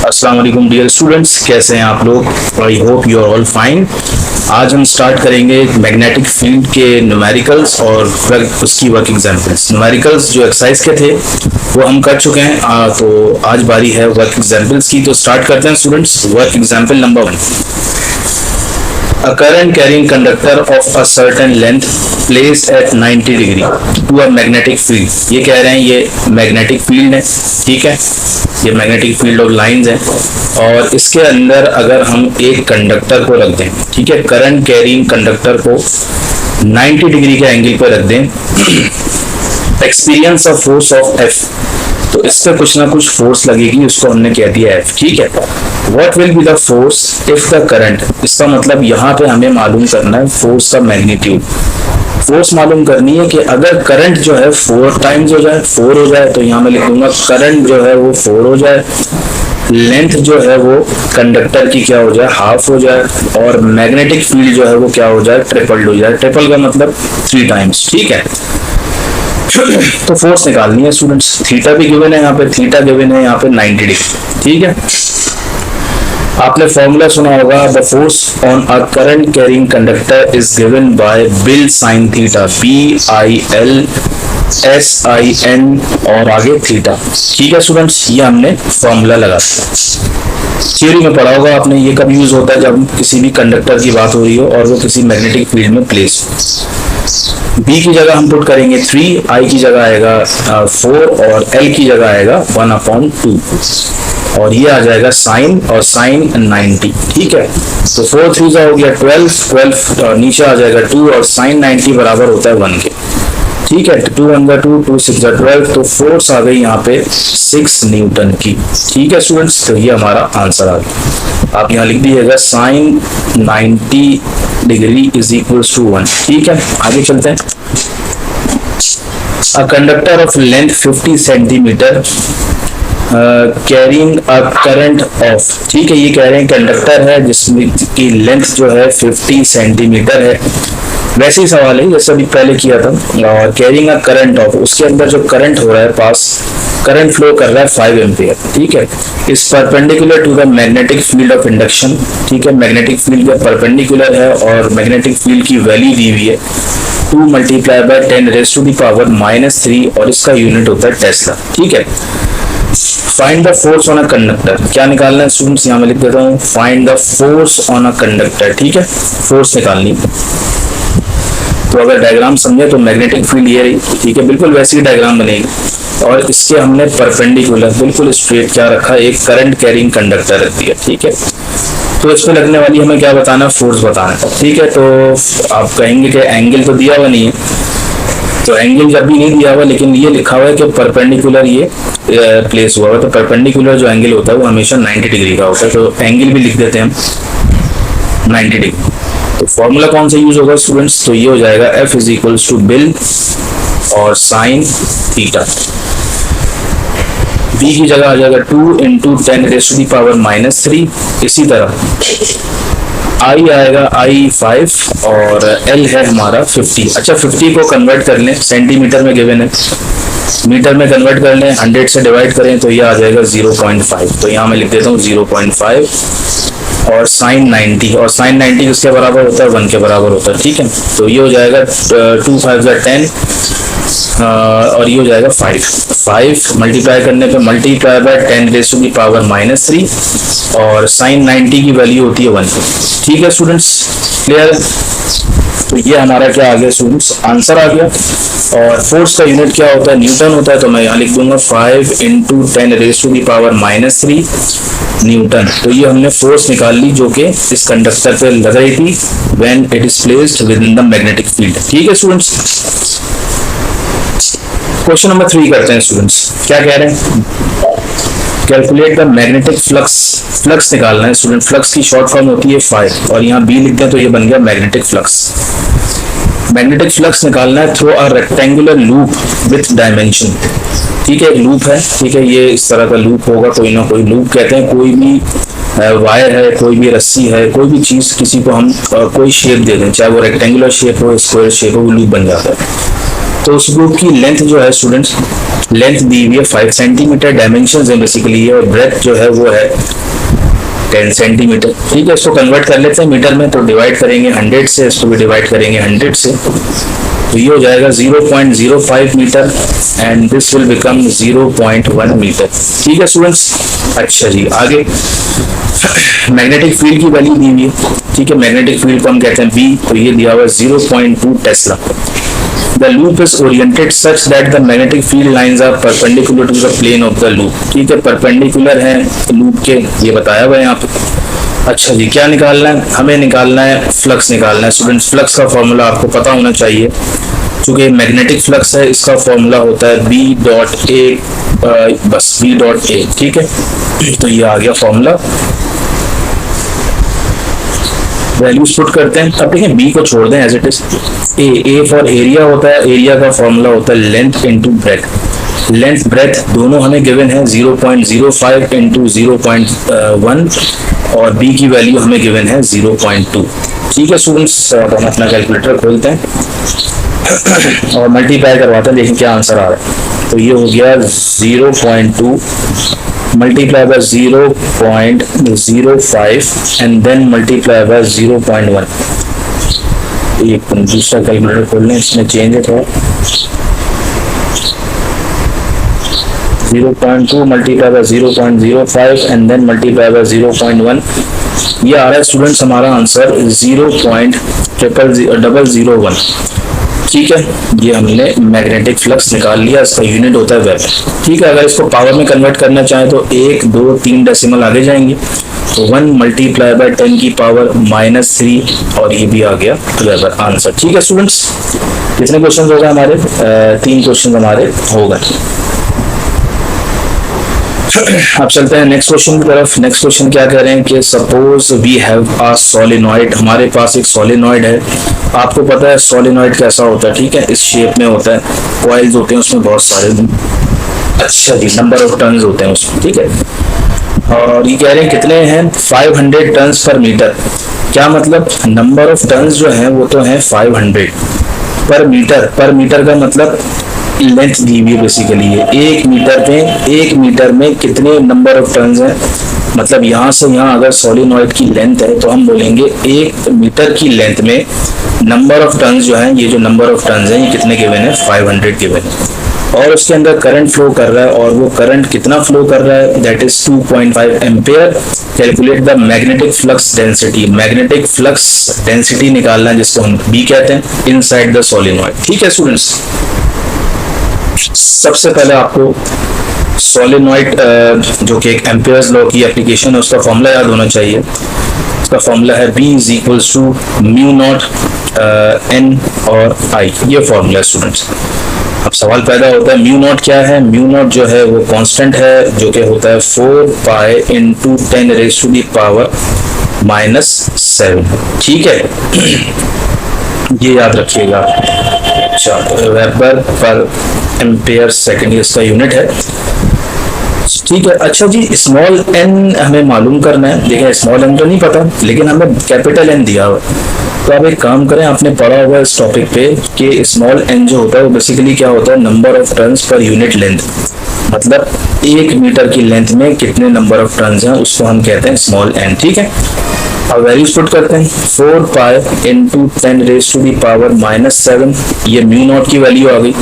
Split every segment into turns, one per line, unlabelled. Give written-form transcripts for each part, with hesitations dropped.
अस्सलाम वालेकुम dear students, कैसे हैं आप लोग? I hope you are all fine. आज हम स्टार्ट करेंगे मैग्नेटिक फील्ड के न्यूमेरिकल्स और उसकी वर्क एग्जांपल्स। न्यूमेरिकल्स जो एक्सरसाइज के थे वो हम कर चुके हैं, तो आज बारी है वर्क एग्जांपल्स की। तो स्टार्ट करते हैं students. Work example number 1, a current carrying conductor of a certain length placed at 90 degree to a magnetic field। ये कह रहे हैं ये मैग्नेटिक फील्ड है, ठीक है, ये मैग्नेटिक फील्ड ऑफ लाइंस है और इसके अंदर अगर हम एक कंडक्टर को रख दें, ठीक है, करंट कैरिंग कंडक्टर को 90 डिग्री के एंगल पर रख दें, experience of force of F, तो इस पर कुछ ना कुछ फोर्स लगेगी, उसको हमने कह दिया F, ठीक है। What will be the force if the current, इसका मतलब यहाँ पे हमें मालूम करना है फोर्स का मैग्नीट्यूड। फोर्स मालूम करनी है कि अगर करंट जो है 4 टाइम्स हो जाए, 4 हो जाए, तो यहाँ मैं लिख दूंगा करंट जो है वो 4 हो जाए, लेंथ जो है वो कंडक्टर की क्या हो जाए, हाफ हो जाए, और मैग्नेटिक फील्ड जो है वो क्या हो जाए, ट्रिपल्ड हो जाए। ट्रिपल का मतलब 3 टाइम्स, ठीक है। तो फोर्स निकालनी है स्टूडेंट्स। थीटा भी गिवन है यहाँ पे, थीटा गिवन है यहाँ पे 90 डिग्री, ठीक है। आपने फॉर्मूला सुना होगा, the force on a current carrying conductor is given by bill sine theta, BILSIN और आगे थीटा, ठीक है स्टूडेंट्स। ये हमने फॉर्मूला लगा दिया। थ्योरी में पढ़ा होगा आपने, ये कब यूज होता है, जब किसी भी कंडक्टर की बात हो रही हो और वो किसी मैग्नेटिक फील्ड में प्लेस हो। B की जगह हम पुट करेंगे 3, I की जगह आएगा 4 और L की जगह आएगा 1/2 और ये आ जाएगा साइन और साइन 90, ठीक है। तो 4 3 हो गया 12 नीचे आ जाएगा 2 और साइन 90 बराबर होता है 1 के, ठीक है। 2 1 2 2 6 12, तो फोर्स आ गई यहाँ पे 6 न्यूटन की, ठीक है स्टूडेंट्स। तो ये हमारा आंसर आ गया। आप यहाँ लिख दीजिएगा sine 90 degree is equals to 1, ठीक है। आगे चलते हैं। A conductor of length 50 centimetre carrying a current of, ठीक है, ये कह रहे हैं कंडक्टर है जिसमें की लेंथ जो है 50 सेंटीमीटर है। वैसे ही सवाल है जैसे अभी पहले किया था। और कैरिंग अ करंट ऑफ, उसके अंदर जो करंट हो रहा है पास, करंट फ्लो कर रहा है 5 एम्पियर, ठीक है। इस perpendicular to the magnetic field of induction, ठीक है, मैग्नेटिक फील्ड के परपेंडिकुलर है और मैग्नेटिक फील्ड की वैल्यू दी हुई है 2 × 10⁻³ और इसका यूनिट होता है टेस्ला, ठीक है। Find the force on a conductor, क्या निकालना है स्टूडेंट्स, यहाँ मैं लिख देता हूँ find the force on a conductor, ठीक है, फोर्स निकालनी। तो अगर डायग्राम समझे तो मैग्नेटिक फील्ड ये रही, ठीक है, बिल्कुल वैसी डायग्राम बनेगी और इसके हमने परपेंडिकुलर बिल्कुल स्ट्रेट क्या रखा, एक करंट कैरिंग कंडक्टर रख दिया, ठीक है। तो इस पे लगने वाली हमें क्या बताना, फोर्स बताना है, ठीक है। तो आप कहेंगे कि एंगल तो दिया हुआ नहीं है, तो एंगल जब भी नहीं दिया हुआ लेकिन ये लिखा हुआ है कि परपेंडिकुलर ये प्लेस हुआ है, तो परपेंडिकुलर जो एंगल होता है वो हमेशा 90 डिग्री का होता है, तो एंगल भी लिख देते हैं हम 90 डिग्री। तो फॉर्मूला कौन सा यूज होगा स्टूडेंट्स, तो ये हो जाएगा F is equals to BIL और साइन थीटा। B की जगह आ जाएगा 2 × 10⁻³ इसी तरह I आएगा I5 और L है हमारा 50। अच्छा 50 को कन्वर्ट कर लें, सेंटीमीटर में गिवन है, मीटर में कन्वर्ट कर लें, 100 से डिवाइड करें तो ये आ जाएगा 0.5, तो यहाँ मैं लिख देता हूँ 0.5 और साइन 90, और साइन 90 किसके बराबर होता है, 1 के बराबर होता है, ठीक है। तो ये हो जाएगा 2 5 10 और ये हो जाएगा 5 मल्टीप्लाई करने पे मल्टीप्लाई बाय 10⁻³ और साइन 90 की वैल्यू होती है 1, ठीक है स्टूडेंट्स, क्लियर। तो ये हमारा क्या आ गया स्टूडेंट्स, आंसर आ गया। और फोर्स का यूनिट क्या होता है, न्यूटन होता है, तो मैं यहाँ लिख दूंगा 5 × 10⁻³ न्यूटन। तो ये हमने फोर्स निकाल ली जो कि इस कंडक्टर पे लग रही थी when it is placed with in the magnetic field, ठीक है स्टूडेंट्स। क्वेश्चन नंबर 3 करते हैं स्टूडेंट्स। क्या कह रहे हैं, calculate the magnetic flux, flux निकालना है स्टूडेंट। फ्लक्स की शॉर्ट फॉर्म होती है फाई और यहाँ बी लिखते हैं तो ये बन गया मैग्नेटिक फ्लक्स। मैग्नेटिक फ्लक्स निकालना है through a rectangular loop with dimension, ठीक है, एक लूप है, ठीक है, ये इस तरह का लूप होगा, कोई ना कोई लूप कहते हैं, कोई भी वायर है, कोई भी रस्सी है, कोई भी चीज किसी को हम कोई शेप दे दें, चाहे वो रेक्टेंगुलर शेप हो, स्क्वायर शेप हो, वो लूप बन जाता है। तो उस लूप की लेंथ जो है स्टूडेंट्स लेंथ दी हुई है 5 सेंटीमीटर, डायमेंशन है बेसिकली ये, और ब्रेथ जो है वो है 10 सेंटीमीटर। ठीक है, इसको कन्वर्ट कर लेते हैं मीटर में, तो डिवाइड करेंगे 100 से, इसको भी डिवाइड करेंगे 100 से, तो ये हो जाएगा 0.05 metre and this will become 0.1 metre. ठीक है स्टूडेंट्स। अच्छा जी, आगे मैग्नेटिक फील्ड की वैल्यू दी हुई है। ठीक है, मैग्नेटिक फील्ड को हम कहते हैं बी, तो ये दिया हुआ है 0.2 Tesla. The loop is oriented such that the magnetic field lines are perpendicular to the plane of the loop। ठीक है, परपेंडिकुलर है लूप के, ये बताया हुआ है यहाँ पे। अच्छा जी, क्या निकालना है हमें? निकालना है फ्लक्स निकालना है स्टूडेंट्स। फ्लक्स का फॉर्मूला आपको पता होना चाहिए, क्योंकि मैग्नेटिक फ्लक्स है, इसका फॉर्मूला होता है बी डॉट ए, बस बी डॉट ए। ठीक है, तो ये आ गया फॉर्मूला, वैल्यूज पुट करते हैं। अब देखें बी को छोड़ दें as it is. A for area होता है, एरिया का फॉर्मूला होता है length into breadth. Length breadth दोनों हमें गिवन है 0.05 इंटू 0.1 और बी की वैल्यू हमें गिवन है 0.2। ठीक है स्टूडेंट्स, हम अपना कैलकुलेटर खोलते हैं और मल्टीप्लाई करवाते हैं, देखिए क्या आंसर आ रहा है। तो ये हो गया 0.2 multiply by 0.05 and then multiply by 0.1। एक दूसरा कैलकुलेटर खोल लें, इसमें चेंज है थोड़ा। 0.2 multiply by 0.05 and then multiply by 0.1। ये आ रहा है स्टूडेंट्स हमारा आंसर 0.0001। ठीक है, ये हमने मैग्नेटिक फ्लक्स निकाल लिया, इसका यूनिट होता है वेबर। ठीक है, अगर इसको पावर में कन्वर्ट करना चाहें तो 1 2 3 डेसिमल आगे जाएंगे, तो 1 मल्टीप्लाई बाय 10 की पावर -3 और ये भी आ गया वेबर आंसर। ठीक है स्टूडेंट्स, कितने क्वेश्चन हो गए हमारे? 3 क्वेश्चन हमारे हो गए। अब चलते हैं नेक्स्ट क्वेश्चन की तरफ। नेक्स्ट क्वेश्चन क्या कह रहे हैं कि suppose we have a solenoid, हमारे पास एक सोलेनॉइड है। आपको पता है सोलेनॉइड कैसा होता है, ठीक है, इस शेप में होता है, कॉइल्स होते हैं उसमें बहुत सारे। अच्छा जी, नंबर ऑफ टर्न्स होते हैं उसमें। ठीक है, और ये कह रहे हैं कितने हैं? 500 टर्न्स पर मीटर। क्या मतलब? नंबर ऑफ टर्न्स जो है वो तो है 500 पर मीटर। पर मीटर का मतलब लेंथ दी हुई है बेसिकली ये। 1 मीटर में कितने नंबर ऑफ टर्न्स हैं? मतलब यहाँ से यहाँ अगर सोलेनॉइड की लेंथ है तो हम बोलेंगे 1 मीटर की लेंथ में नंबर ऑफ टर्न्स जो है, ये जो नंबर ऑफ टर्न्स हैं ये कितने गिवन है? 500 गिवन है। और उसके अंदर करंट फ्लो कर रहा है, और वो करंट कितना फ्लो कर रहा है? That is 2.5 ampere. Calculate the magnetic flux density. Magnetic flux density निकालना है, जिसको हम बी कहते हैं, इनसाइड द सोलेनॉइड। ठीक है स्टूडेंट्स, सबसे पहले आपको सोलेनॉइड जो कि एक एम्पियर्स लॉ की एप्लीकेशन है, उसका फॉर्मूला याद होना चाहिए। उसका फॉर्मूला है B equals to mu naught N और I। ये फॉर्मूला है स्टूडेंट्स। अब सवाल पैदा होता है म्यू नॉट क्या है? म्यू नॉट जो है वो कांस्टेंट है, जो कि होता है 4 pi into 10 raise to the power -7। ठीक है, ये याद रखिएगा। अच्छा, वेबर पर एम्पेयर सेकेंड इसका यूनिट है। ठीक है, अच्छा जी, स्मॉल एन हमें मालूम करना है। देखिए स्मॉल एन तो नहीं पता, लेकिन हमें कैपिटल एन दिया हुआ। तो आप एक काम करें, आपने पढ़ा हुआ इस टॉपिक पे कि स्मॉल एन जो होता है वो बेसिकली क्या होता है? Number of turns per unit length. मतलब 1 मीटर की लेंथ में कितने नंबर ऑफ टर्न्स हैं, उसको हम कहते हैं स्मॉल एन। ठीक है, अब वैल्यूज पुट करते हैं। 4 pi into 10 raise to the power -7, ये म्यू नॉट की वैल्यू आ गई।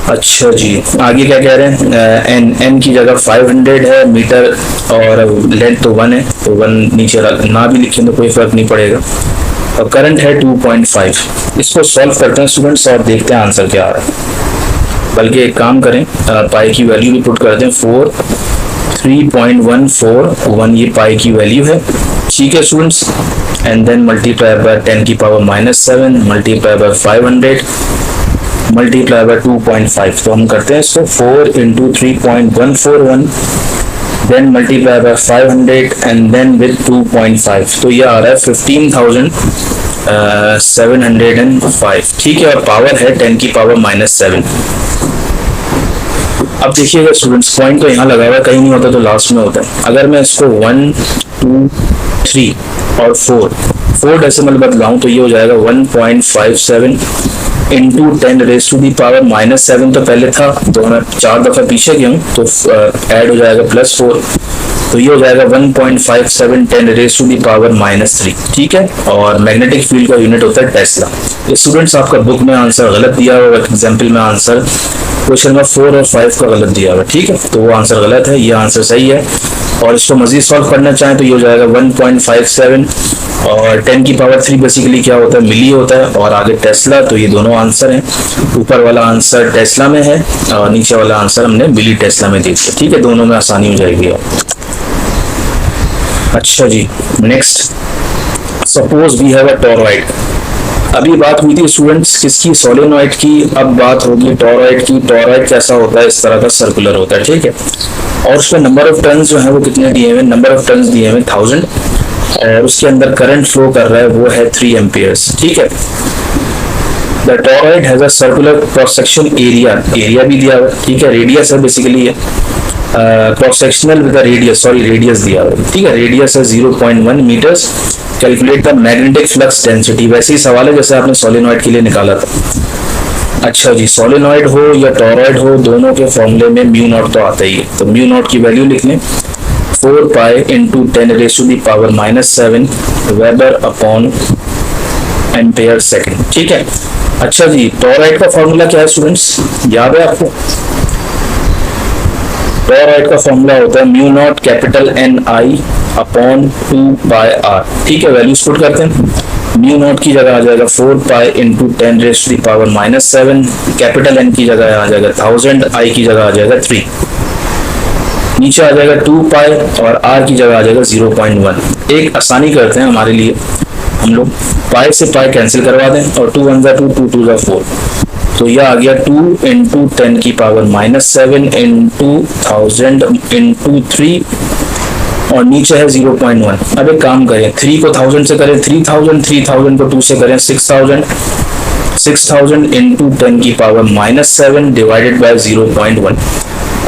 अच्छा जी, आगे क्या कह रहे हैं? एन की जगह 500 है मीटर और लेंथ तो 1 है, तो 1 नीचे ना भी लिखें तो कोई फर्क नहीं पड़ेगा। और करंट है 2.5। इसको सॉल्व करते हैं स्टूडेंट्स और देखते हैं आंसर क्या आ रहा है। बल्कि एक काम करें, पाई की वैल्यू भी पुट कर दें। 3.141 ये पाई की वैल्यू है। ठीक है students, and then multiply by 10 की power -7 multiply by 500 multiply by 2.5। तो हम करते हैं इसको 4 into 3.141 then multiply by 500 and then with 2.5। तो ये आ रहा है 15,705। ठीक है, और पावर है 10 की पावर -7। अब देखिएगा स्टूडेंट्स, पॉइंट तो यहाँ लगा हुआ है, कहीं नहीं होता तो लास्ट में होता है। अगर मैं इसको 1 2 3 और 4 डेसिमल बदलाऊं तो ये हो जाएगा 1.57 इंटू 10⁻⁻⁷ तो पहले था, तो मैं 4 दफा पीछे गया हूँ, तो ऐड हो जाएगा +4, तो ये हो जाएगा 1.57 10⁻⁻3। ठीक है, और मैग्नेटिक फील्ड का यूनिट होता है टेस्ला। स्टूडेंट्स आपका बुक में आंसर गलत दिया हुआ है, एग्जाम्पल में आंसर क्वेश्चन नंबर 4 और 5 का गलत दिया हुआ है। ठीक है, तो वो आंसर गलत है, ये आंसर सही है। और इसको मजीद सॉल्व करना चाहें तो ये हो जाएगा 1.57 और 10⁻³ बेसिकली क्या होता है, मिली होता है, और आगे टेस्ला, तो ये दोनों आंसर हैं। ऊपर वाला आंसर टेस्ला में है और नीचे वाला आंसर हमने मिली टेस्ला में दे दिया। ठीक है, दोनों में आसानी हो जाएगी। अच्छा जी, next, suppose we have a toroid. अभी बात हुई थी स्टूडेंट्स किसकी, सोलेनॉइड की, अब बात होगी टॉरॉइड की। टॉरॉइड कैसा होता है, इस तरह का सर्कुलर होता है। ठीक है, और उसमें नंबर ऑफ टर्न्स जो है वो कितने दिए हुए, नंबर ऑफ टर्न्स दिए हुए 1000, और उसके अंदर करंट फ्लो कर रहा है वो है 3 एम्पियर्स। ठीक है, the toroid has a circular cross section area, area भी दिया हुआ। ठीक है, रेडियस है basically, cross sectional with radius, radius दिया हुआ। ठीक है, रेडियस है 0.1 metres. Calculate the magnetic flux density, वैसे ही सवाल है जैसे आपने सोलेनॉइड के लिए निकाला था। अच्छा जी, सोलेनॉइड हो या टॉरॉइड हो, दोनों के फॉर्मूले में म्यू नॉट तो आता ही है, तो म्यू नॉट की वैल्यू लिख लें, 4 pi into 10⁻⁻⁷ weber upon ampere second. ठीक है, अच्छा जी, टॉरॉइड का फॉर्मूला क्या है स्टूडेंट्स, याद है आपको? टॉरॉइड का फॉर्मूला होता है mu naught capital NI upon 2 पाई R। ठीक है, वैल्यूज पुट करते हैं। म्यू नॉट की जगह आ जाएगा 4 पाई इंटू 10⁻⁻⁷, कैपिटल N की जगह आ जाएगा 1000, I की जगह आ जाएगा 3, नीचे आ जाएगा 2 पाई और R की जगह आ जाएगा 0.1। एक आसानी करते हैं हमारे लिए, हम लोग पाई से पाई कैंसिल करवा दें, और 2 1 2 2 2 4, तो यह आ गया 2 इंटू 10⁻⁻⁷ इंटू 1000 इंटू 3, और नीचे है 0.1। अब एक काम करें, 3 को 1000 से करें 3000, 3000 को 2 से करें 6000, 6000 इंटू 10⁻⁷ डिवाइडेड बाय 0.1,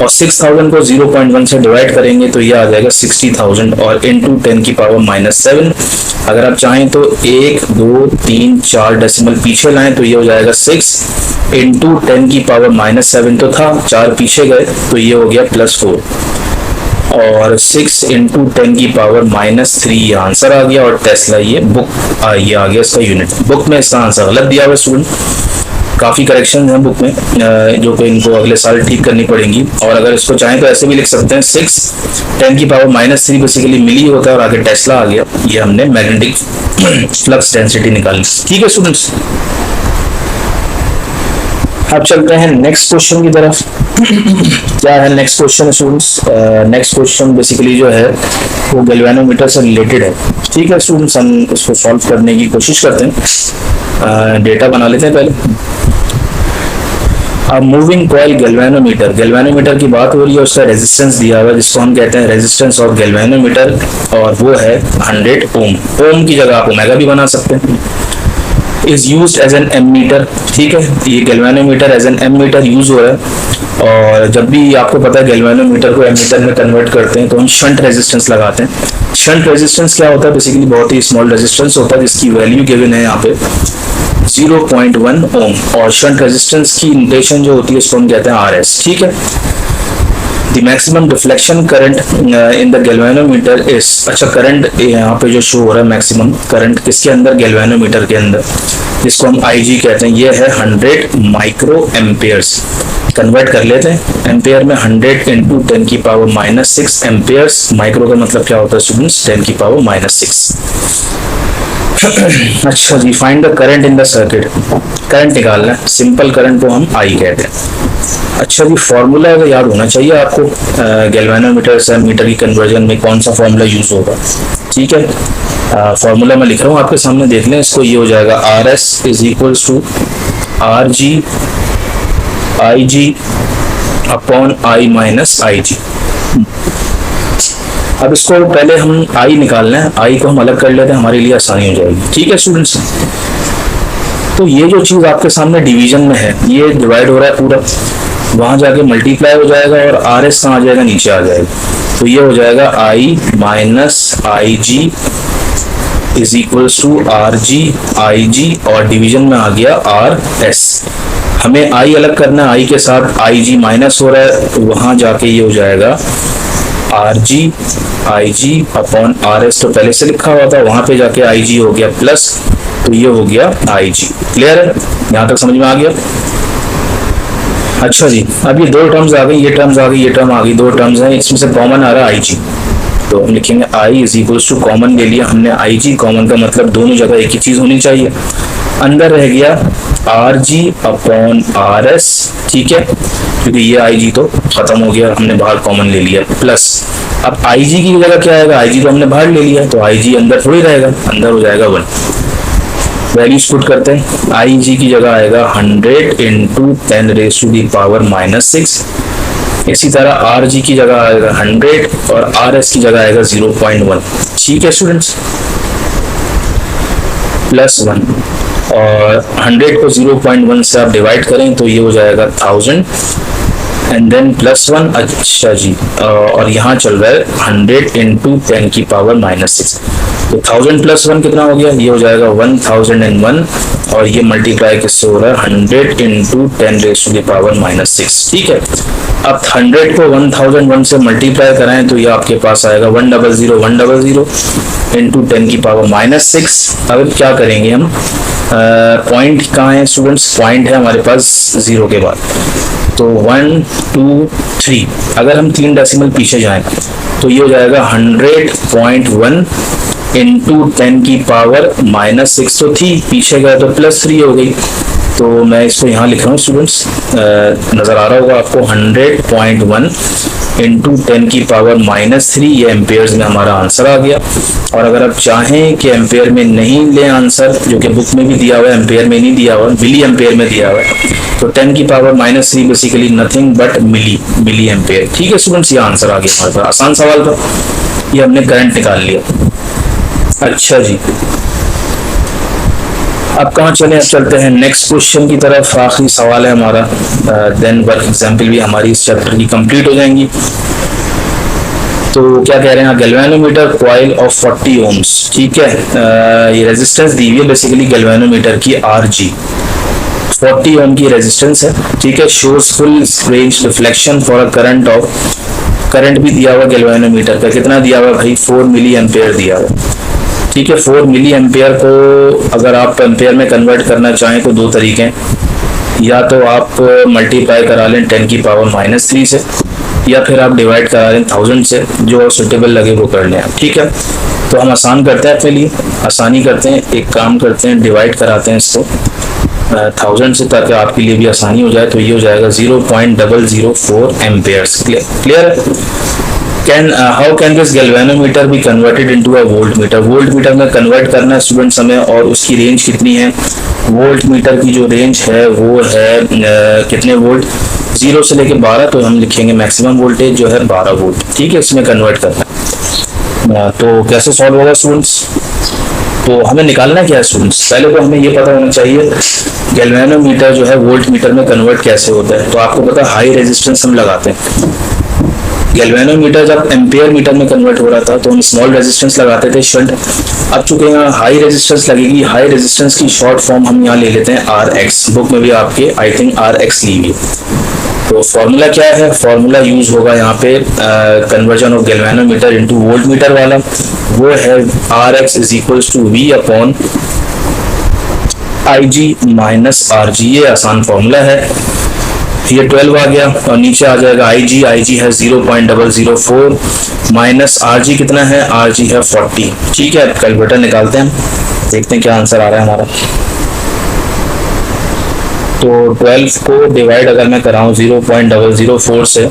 और 6000 को 0.1 से डिवाइड करेंगे तो यह आ जाएगा 60000, और इंटू 10⁻⁷। अगर आप चाहें तो 1 2 3 4 डेसिमल पीछे लाएं तो ये हो जाएगा 6 इंटू 10⁻⁷ तो था, 4 पीछे गए तो ये हो गया +4, और 6 इंटू 10⁻⁻3 ये आंसर आ गया। और टेस्ला ये बुक ये आ गया इसका यूनिट। बुक में इसका आंसर गलत दिया हुआ स्टूडेंट, काफ़ी करेक्शन है बुक में जो कि इनको अगले साल ठीक करनी पड़ेंगी। और अगर इसको चाहें तो ऐसे भी लिख सकते हैं 6 10⁻⁻3 बेसिकली मिली होता है, और आगे टेस्ला आ गया। ये हमने मैग्नेटिक फ्लक्स डेंसिटी निकाली। ठीक है स्टूडेंट्स, अब चलते हैं नेक्स्ट क्वेश्चन की तरफ। क्या है next question students? Next question basically जो है वो गैल्वेनोमीटर से रिलेटेड है। ठीक है स्टूडेंट्स, हम इसको सॉल्व करने की कोशिश करते हैं। डेटा बना लेते हैं पहले। अब मूविंग कॉइल गैल्वेनोमीटर, गैल्वेनोमीटर की बात हो रही है, उसका रेजिस्टेंस दिया हुआ है जिसको हम कहते हैं रेजिस्टेंस ऑफ गैल्वेनोमीटर, और वो है 100 ओम। ओम की जगह आप ओमेगा भी बना सकते हैं। Is used as an ammeter. ठीक है, ये galvanometer as an ammeter use हो रहा है, और जब भी आपको पता है गैल्वेनोमीटर को एमीटर में कन्वर्ट करते हैं तो हम शंट रेजिस्टेंस लगाते हैं। शंट रेजिस्टेंस क्या होता है? बेसिकली बहुत ही स्मॉल रेजिस्टेंस होता है जिसकी वैल्यू गिवन है यहाँ पे 0.1 ओम, और शंट रेजिस्टेंस की नोटेशन जो होती है उसको हम कहते हैं RS। ठीक है, the maximum deflection current in the galvanometer is, अच्छा करंट यहाँ पे जो शो हो रहा है मैक्सिमम करंट किसके अंदर? गैल्वेनोमीटर के अंदर, जिसको हम IG कहते हैं। ये है 100 माइक्रो एम्पियर्स। कन्वर्ट कर लेते हैं एम्पियर में, 100 इंटू 10⁻⁻6 एम्पियर्स। माइक्रो का मतलब क्या होता है स्टूडेंट्स? 10⁻⁻6। अच्छा जी, find the current in the circuit. Current निकालना है, सिंपल करंट को हम I कहते हैं। अच्छा जी, फॉर्मूला याद होना चाहिए आपको, गैल्वेनोमीटर से मीटर की कन्वर्जन में कौन सा फॉर्मूला यूज होगा। ठीक है, फॉर्मूला मैं लिख रहा हूँ आपके सामने, देख लें इसको। ये हो जाएगा RS is equals to RG IG upon I minus IG। अब इसको पहले हम I निकालना है, I को हम अलग कर लेते हैं, हमारे लिए आसानी हो जाएगी। ठीक है स्टूडेंट्स, तो ये जो चीज आपके सामने डिवीजन में है ये डिवाइड हो रहा है पूरा, वहां जाके मल्टीप्लाई हो जाएगा, और RS कहाँ आ जाएगा? नीचे आ जाएगा। तो ये हो जाएगा I minus IG is equals to R G I G और डिवीजन में आ गया आर एस। हमें आई अलग करना है, आई के साथ आई जी माइनस हो रहा है, तो वहां जाके ये हो जाएगा are G I ji upon R S, तो पहले से लिखा हुआ था, वहां पे जाके आई जी हो गया प्लस, तो ये हो गया आई जी। क्लियर है, यहां तक समझ में आ गया? अच्छा जी, अब ये दो टर्म्स आ गई, ये टर्म्स आ गई, ये टर्म आ गई, दो टर्म्स हैं, इसमें से कॉमन आ रहा है आई जी, तो हम लिखेंगे I is equals two common ले लिया हमने आई जी, कॉमन का मतलब दोनों जगह एक ही चीज होनी चाहिए। अंदर रह गया R G upon R S, ठीक है, क्योंकि ये आई जी तो खत्म हो गया, हमने बाहर कॉमन ले लिया, प्लस अब आई जी की जगह क्या आएगा, आई जी तो हमने बाहर ले लिया, तो आई जी अंदर थोड़ी रहेगा, अंदर हो जाएगा 1। वैल्यूज पुट करते हैं, आई जी की जगह आएगा 100 into 10 raise to the power -6। इसी तरह आर जी की जगह आएगा 100 और आर एस की जगह आएगा 0.1। ठीक है स्टूडेंट्स, +1 और 100 को 0.1 से आप डिवाइड करें तो ये हो जाएगा 1000 एंड देन +1। अच्छा जी, और यहाँ चल रहा है 100 इंटू 10 की पावर -6, तो 1000 + 1 कितना हो गया, ये हो जाएगा 1001 और ये मल्टीप्लाई किससे हो रहा है 100 into 10 raise to the power -6। ठीक है, अब 100 को 1001 से मल्टीप्लाई कराएं तो ये आपके पास आएगा 100 इंटू 10 की पावर -6। अब क्या करेंगे हम, पॉइंट कहाँ है स्टूडेंट्स, पॉइंट है हमारे पास 0 के बाद, तो 1 2 3, अगर हम 3 डेसिमल पीछे जाएं तो ये हो जाएगा 100.1 इंटू 10 की पावर -6, तो थी पीछे गया तो +3 हो गई, तो मैं इसको यहाँ लिख रहा हूँ स्टूडेंट्स, नज़र आ रहा होगा आपको, 100.1 इंटू 10 की पावर -3, ये एम्पेयर्स में हमारा आंसर आ गया। और अगर आप चाहें कि एम्पेयर में नहीं लें आंसर, जो कि बुक में भी दिया हुआ है, एम्पेयर में नहीं दिया हुआ, मिली एम्पेयर में दिया हुआ है, तो 10 की power -3 basically nothing but milli ampere. ठीक है स्टूडेंट्स, ये आंसर आ गया हमारे पास, आसान सवाल था, ये हमने करंट निकाल लिया। अच्छा जी, अब कहाँ चले, अब चलते हैं नेक्स्ट क्वेश्चन की तरफ, आखिरी सवाल है हमारा, देन वर्क एग्जाम्पल भी हमारी इस चैप्टर की कंप्लीट हो जाएंगी। तो क्या कह रहे हैं, गैल्वेनोमीटर कॉइल ऑफ 40 ओम्स, ठीक है, ये रेजिस्टेंस दी हुई है बेसिकली गैल्वेनोमीटर की RG, 40 ओम की रेजिस्टेंस है, ठीक है, shows full range reflection for a current of, current भी दिया हुआ गैल्वेनोमीटर का, कितना दिया हुआ भाई, 4 मिली एम्पेयर दिया हुआ, ठीक है। 4 मिली एम्पेयर को अगर आप एम्पेयर में कन्वर्ट करना चाहें तो दो तरीके हैं, या तो आप मल्टीप्लाई करा लें 10 की पावर -3 से, या फिर आप डिवाइड करा लें 1000 से, जो सुटेबल लगे वो कर लें आप, ठीक है। तो हम आसान करते हैं अपने लिए, आसानी करते हैं, एक काम करते हैं, डिवाइड कराते हैं इसको 1000 से, ताकि आपके लिए भी आसानी हो जाए, तो ये हो जाएगा 0.004 एम्पेयर्स। क्लियर है? How can this galvanometer be converted into a voltmeter, voltmeter में कन्वर्ट करना है स्टूडेंट्स हमें, और उसकी रेंज कितनी है, वोल्टमीटर की जो रेंज है वो है कितने वोल्ट, 0 से लेके 12, तो हम लिखेंगे मैक्सिमम वोल्टेज जो है 12 वोल्ट, ठीक है, इसमें कन्वर्ट करना है। तो कैसे सॉल्व होगा स्टूडेंट्स, तो हमें निकालना क्या है स्टूडेंट्स, पहले तो हमें ये पता होना चाहिए गैल्वेनोमीटर जो है वोल्ट मीटर में कन्वर्ट कैसे होता है। तो आपको पता है हाई रेजिस्टेंस हम लगाते हैं, गैल्वेनोमीटर जब एम्पेयर मीटर में कन्वर्ट हो रहा था तो हम स्मॉल रेजिस्टेंस लगाते थे शंट, अब चूंकि यहाँ हाई रेजिस्टेंस लगेगी, हाई रेजिस्टेंस की शॉर्ट फॉर्म हम यहाँ ले लेते हैं RX, बुक में भी आपके आई थिंक RX ली हुई। तो फॉर्मूला क्या है, फॉर्मूला यूज होगा यहाँ पे conversion of galvanometer into voltmeter वाला, वो है RX is equals to V upon IG minus RG, ये आसान फॉर्मूला है। ये 12 आ गया और नीचे आ जाएगा IG है 0.004 माइनस RG कितना है, RG है 40, ठीक है। कैलकुलेटर निकालते हैं, देखते हैं क्या आंसर आ रहा है हमारा। तो 12 को डिवाइड अगर मैं कराऊं 0.004 से,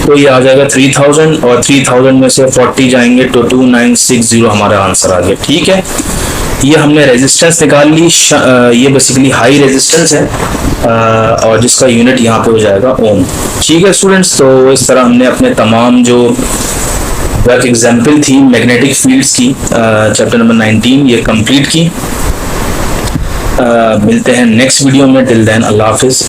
तो ये आ जाएगा 3000 और 3000 में से 40 जाएंगे तो 2960 हमारा आंसर आ गया, ठीक है। ये हमने रेजिस्टेंस निकाल ली, ये बेसिकली हाई रेजिस्टेंस है और जिसका यूनिट यहाँ पे हो जाएगा ओम, ठीक है स्टूडेंट्स। तो इस तरह हमने अपने तमाम जो वर्क एग्जाम्पल थी मैग्नेटिक फील्ड्स की चैप्टर नंबर 19 ये कंप्लीट की। मिलते हैं नेक्स्ट वीडियो में, टिल देन अल्लाह हाफिज।